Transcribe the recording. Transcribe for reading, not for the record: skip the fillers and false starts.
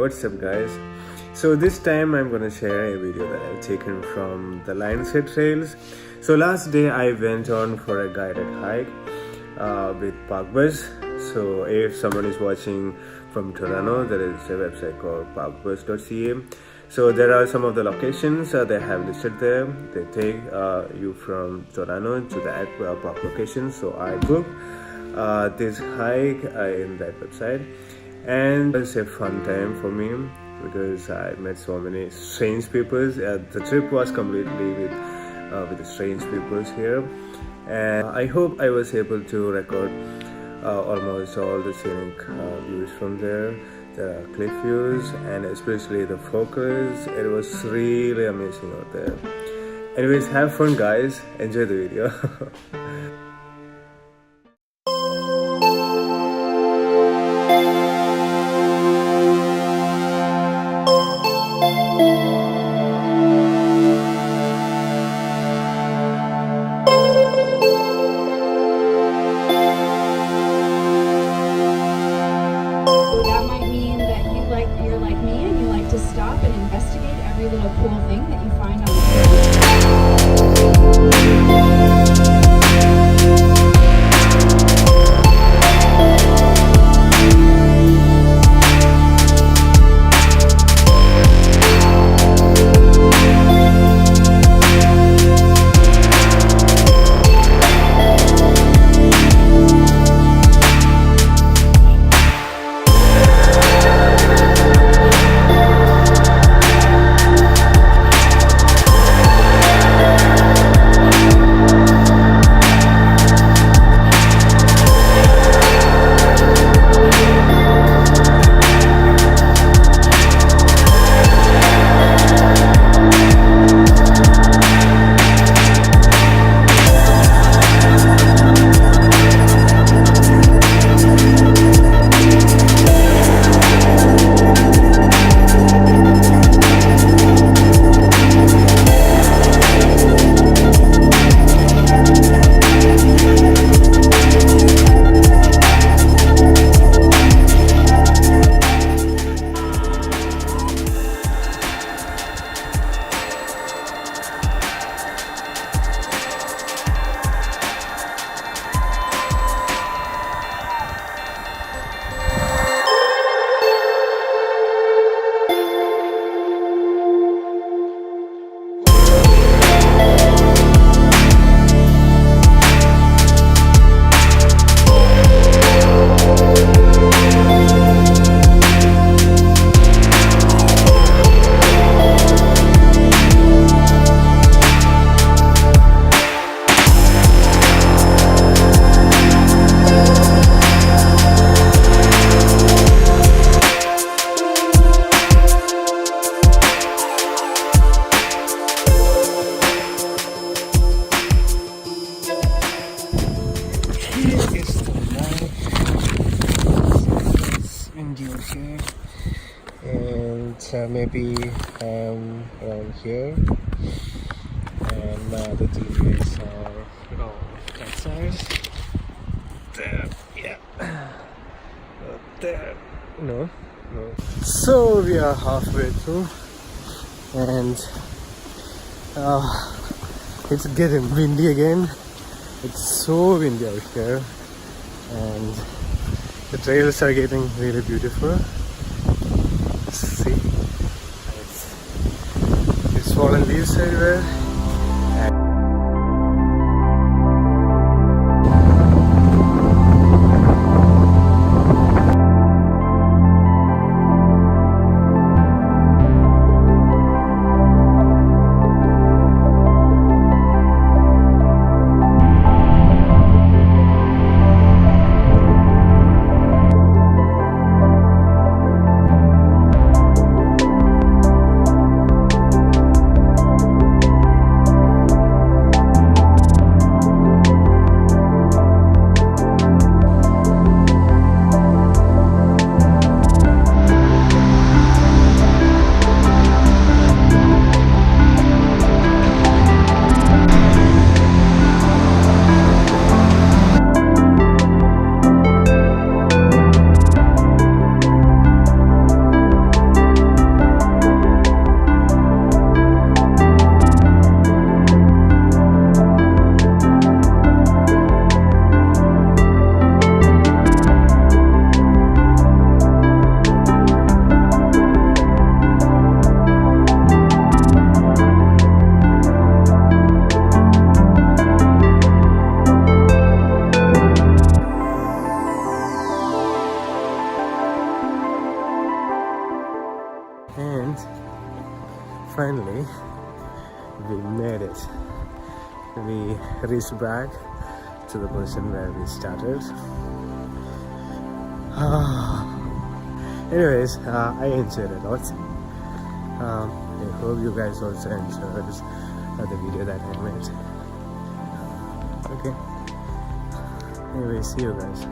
what's up guys? So this time I'm gonna share a video that I've taken from the Lion's Head trails. So last day I went on for a guided hike with Park Bus. So if someone is watching from Toronto, there is a website called parkbus.ca. So there are some of the locations they have listed there. They take you from Toronto to that park location. So I booked this hike in that website, and it was a fun time for me because I met so many strange people. The trip was completely with the strange people here, and I hope I was able to record almost all the scenic views from there, the cliff views, and especially the focus. It was really amazing out there. Anyways, have fun guys, enjoy the video. Stop and investigate every little cool thing that you find on the here, and maybe around here, and my other teammates are that side. There, yeah. There, no. So we are halfway through, and it's getting windy again. It's so windy out here, and the trails are getting really beautiful. See, it's fallen leaves everywhere. finally we made it. We reached back to the position where we started. Anyways, I enjoyed it a lot. I hope you guys also enjoyed the video that I made. Okay. Anyway, see you guys.